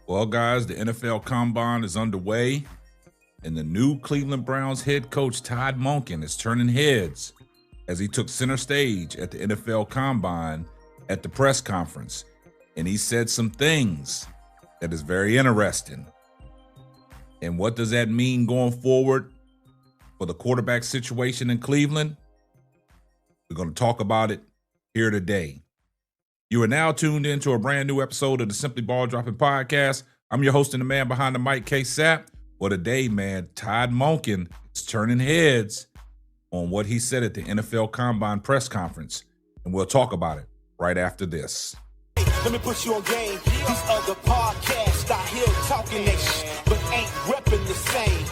Well, guys, the NFL Combine is underway, and the new Cleveland Browns head coach Todd Monken is turning heads as he took center stage at the NFL Combine at the press conference, and he said some things that is very interesting. And what does that mean going forward for the quarterback situation in Cleveland? We're going to talk about it here today. You are now tuned into a brand new episode of the Simply Ball Dropping Podcast. I'm your host and the man behind the mic, K-Sap. Well, today, man, Todd Monken is turning heads on what he said at the NFL Combine press conference, and we'll talk about it right after this. Let me put you on game. These other podcasts out here talking that shit, but ain't repping the same.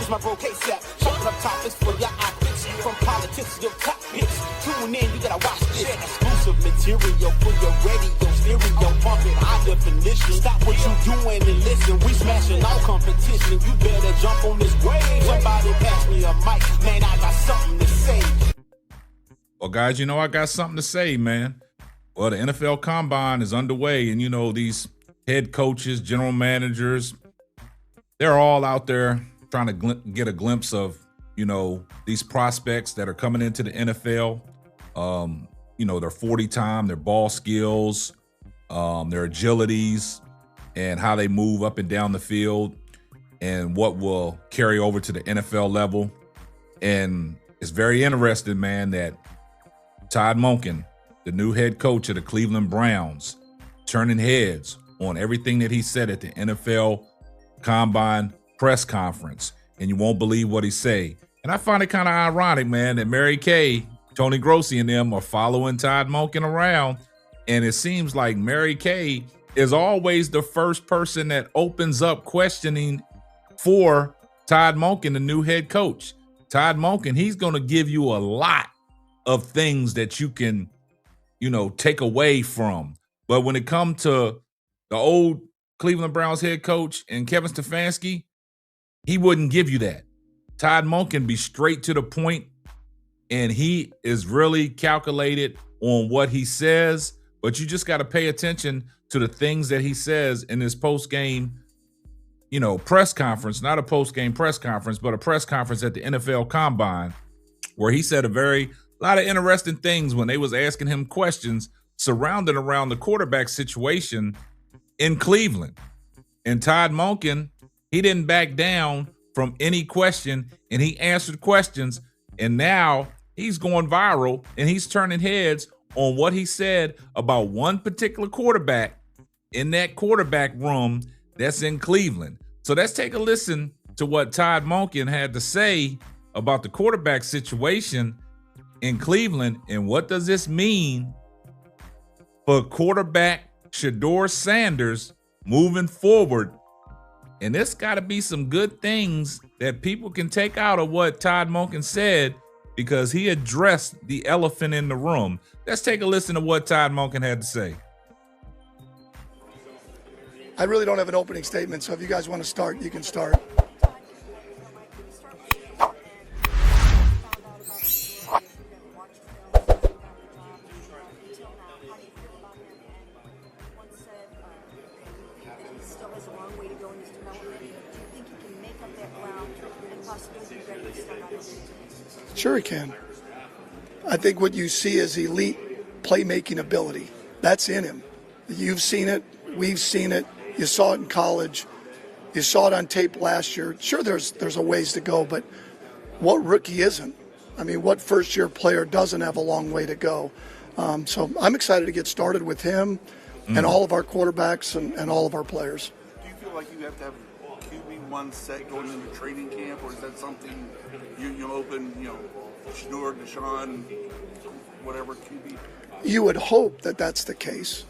It's my bro K-Sap, chopping up topics for your optics. From politics to your top hits. Tune in, you gotta watch this. Exclusive material for your radio stereo. Pump it high definition. Stop what you doing and listen. We smashing all competition. You better jump on this wave. Somebody pass me a mic. Man, I got something to say. Well, guys, I got something to say, man. Well, the NFL Combine is underway, and these head coaches, general managers, they're all out there trying to get a glimpse of, these prospects that are coming into the NFL. Their 40 time, their ball skills, their agilities, and how they move up and down the field, and what will carry over to the NFL level. And it's very interesting, man, that Todd Monken, the new head coach of the Cleveland Browns, turning heads on everything that he said at the NFL Combine press conference. And you won't believe what he say. And I find it kind of ironic, man, that Mary Kay, Tony Grossi, and them are following Todd Monken around. And it seems like Mary Kay is always the first person that opens up questioning for Todd Monken, the new head coach. Todd Monken, he's going to give you a lot of things that you can take away from. But when it comes to the old Cleveland Browns head coach and Kevin Stefanski, he wouldn't give you that. Todd Monken be straight to the point, and he is really calculated on what he says, but you just got to pay attention to the things that he says in his post-game, press conference, not a post-game press conference, but a press conference at the NFL Combine, where he said a lot of interesting things when they was asking him questions surrounding around the quarterback situation in Cleveland. And Todd Monken, he didn't back down from any question, and he answered questions, and now he's going viral, and he's turning heads on what he said about one particular quarterback in that quarterback room that's in Cleveland. So let's take a listen to what Todd Monken had to say about the quarterback situation in Cleveland, and what does this mean for quarterback Shedeur Sanders moving forward. And there's got to be some good things that people can take out of what Todd Monken said, because he addressed the elephant in the room. Let's take a listen to what Todd Monken had to say. I really don't have an opening statement, so if you guys want to start, you can start. Sure he can. I think what you see is elite playmaking ability. That's in him. You've seen it. We've seen it. You saw it in college. You saw it on tape last year. Sure, there's a ways to go, but what rookie isn't? I mean, what first-year player doesn't have a long way to go? So I'm excited to get started with him and all of our quarterbacks and all of our players. Do you feel like you have to have QB1 set going into training camp, or is that something you open, Shedeur, Deshaun, whatever QB? You would hope that that's the case.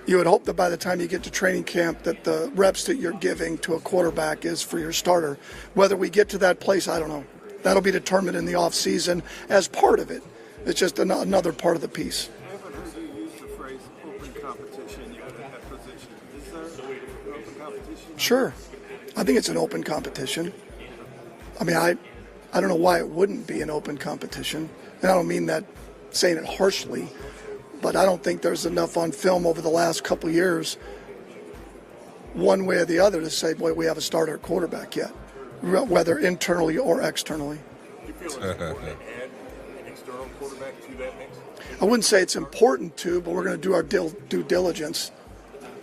You would hope that by the time you get to training camp that the reps that you're giving to a quarterback is for your starter. Whether we get to that place, I don't know. That'll be determined in the offseason as part of it. It's just another part of the piece. I haven't heard you use the phrase open competition at that position. Is there an open competition? Sure. I think it's an open competition. I mean, I don't know why it wouldn't be an open competition. And I don't mean that saying it harshly, but I don't think there's enough on film over the last couple of years one way or the other to say, boy, we have a starter at quarterback yet, whether internally or externally. Do you feel it's important to add an external quarterback to that mix? I wouldn't say it's important to, but we're going to do our due diligence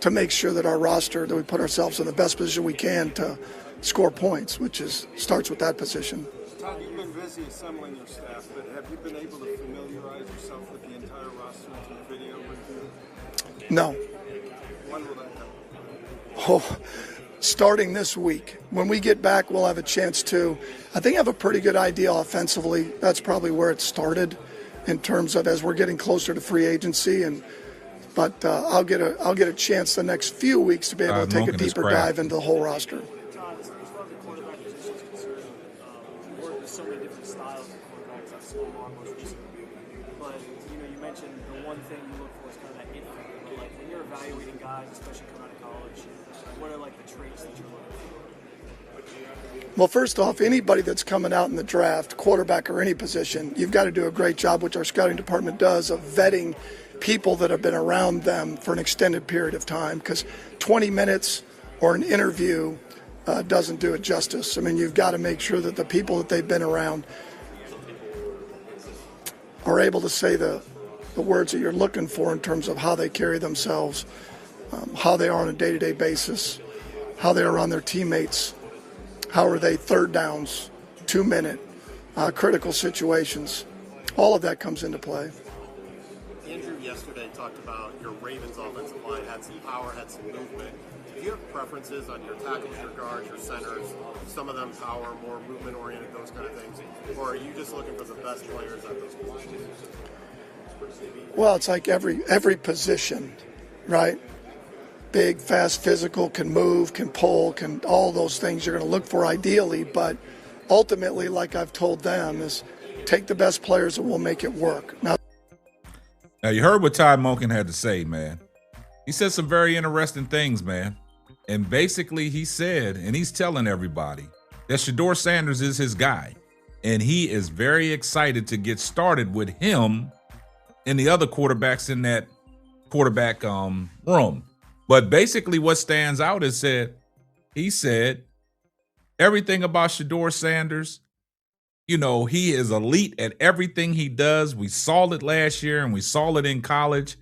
to make sure that our roster, that we put ourselves in the best position we can to score points, which starts with that position. Todd, you've been busy assembling your staff, but have you been able to familiarize yourself with the entire roster through video review? No. When will that happen? Oh, starting this week. When we get back, we'll have a chance to, I think I have a pretty good idea offensively. That's probably where it started in terms of as we're getting closer to free agency. But I'll get a chance the next few weeks to be able to take a deeper dive into the whole roster. Todd, as far as the quarterback position is concerned, you work with so many different styles of quarterbacks. I've seen along most recently. But, you mentioned the one thing you look for is kind of that it factor. But, when you're evaluating guys, especially coming out of college, what are, the traits that you're looking for? Well, first off, anybody that's coming out in the draft, quarterback or any position, you've got to do a great job, which our scouting department does, of vetting people that have been around them for an extended period of time, because 20 minutes or an interview doesn't do it justice. I mean, you've got to make sure that the people that they've been around are able to say the words that you're looking for in terms of how they carry themselves, how they are on a day-to-day basis, how they are around their teammates, how are they third downs, 2-minute, critical situations. All of that comes into play. Andrew yesterday talked about your Ravens offensive line had some power, had some movement. Do you have preferences on your tackles, your guards, your centers? Some of them power, more movement oriented, those kind of things? Or are you just looking for the best players at those positions? Well, it's like every position, right? Big, fast, physical, can move, can pull, can all those things you're going to look for ideally. But ultimately, like I've told them, is take the best players and we'll make it work. Now, you heard what Todd Monken had to say, man. He said some very interesting things, man. And basically he said, and he's telling everybody, that Shedeur Sanders is his guy. And he is very excited to get started with him and the other quarterbacks in that quarterback room. But basically what stands out is he said everything about Shedeur Sanders. He is elite at everything he does. We saw it last year and we saw it in college.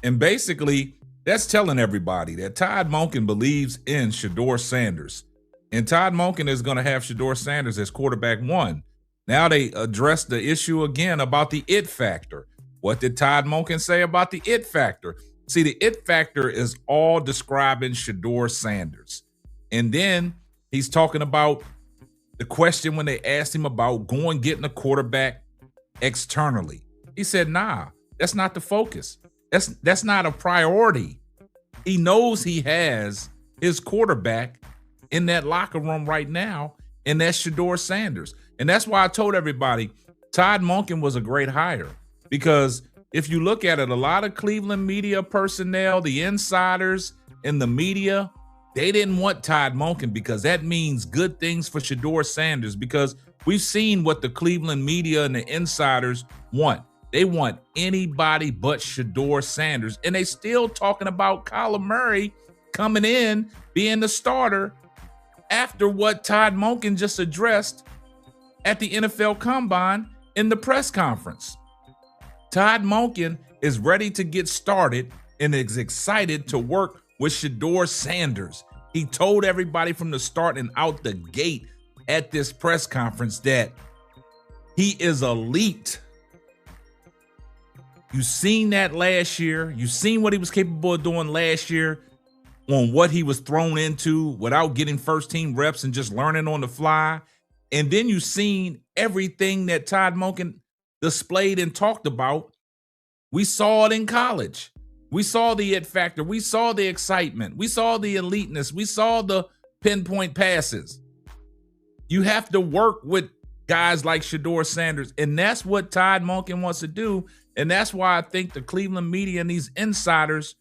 And basically, that's telling everybody that Todd Monken believes in Shedeur Sanders. And Todd Monken is going to have Shedeur Sanders as quarterback one. Now they address the issue again about the it factor. What did Todd Monken say about the it factor? See, the it factor is all describing Shedeur Sanders. And then he's talking about the question when they asked him about getting a quarterback externally. He said, nah, that's not the focus. That's not a priority. He knows he has his quarterback in that locker room right now, and that's Shedeur Sanders. And that's why I told everybody Todd Monken was a great hire, because if you look at it, a lot of Cleveland media personnel, the insiders in the media, they didn't want Todd Monken because that means good things for Shedeur Sanders, because we've seen what the Cleveland media and the insiders want. They want anybody but Shedeur Sanders. And they still talking about Kyler Murray coming in, being the starter after what Todd Monken just addressed at the NFL Combine in the press conference. Todd Monken is ready to get started and is excited to work with Shedeur Sanders. He told everybody from the start and out the gate at this press conference that he is elite. You seen that last year. You seen what he was capable of doing last year on what he was thrown into without getting first team reps and just learning on the fly. And then you seen everything that Todd Monken displayed and talked about. We saw it in college. We saw the it factor. We saw the excitement. We saw the eliteness. We saw the pinpoint passes. You have to work with guys like Shedeur Sanders, and that's what Todd Monken wants to do. And that's why I think the Cleveland media and these insiders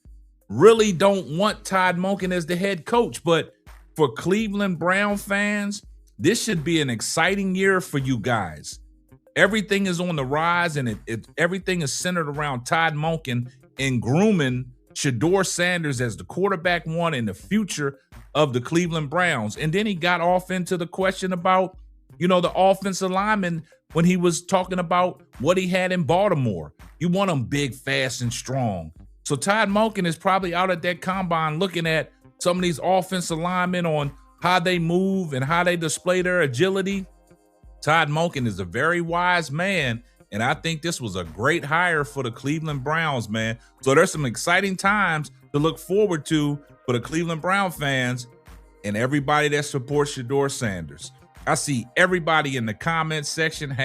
really don't want Todd Monken as the head coach. But for Cleveland Brown fans, this should be an exciting year for you guys. Everything is on the rise, and everything is centered around Todd Monken and grooming Shedeur Sanders as the quarterback one and the future of the Cleveland Browns. And then he got off into the question about, the offensive lineman when he was talking about what he had in Baltimore. You want them big, fast, and strong. So Todd Monken is probably out at that combine looking at some of these offensive linemen on how they move and how they display their agility. Todd Monken is a very wise man, and I think this was a great hire for the Cleveland Browns, man. So there's some exciting times to look forward to for the Cleveland Brown fans and everybody that supports Shedeur Sanders. I see everybody in the comments section,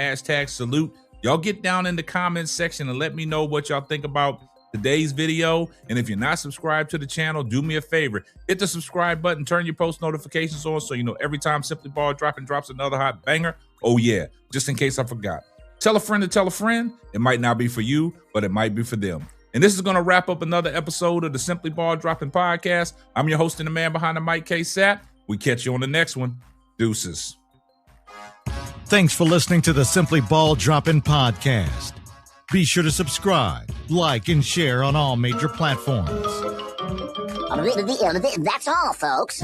#salute. Y'all get down in the comments section and let me know what y'all think about today's video. And if you're not subscribed to the channel, do me a favor. Hit the subscribe button, turn your post notifications on so you know every time Simply Ball drops another hot banger. Oh yeah, just in case I forgot. Tell a friend to tell a friend. It might not be for you, but it might be for them. And this is going to wrap up another episode of the Simply Ball Dropping Podcast. I'm your host and the man behind the mic, K-Sap. We catch you on the next one. Deuces. Thanks for listening to the Simply Ball Dropping Podcast. Be sure to subscribe, like, and share on all major platforms. That's all, folks.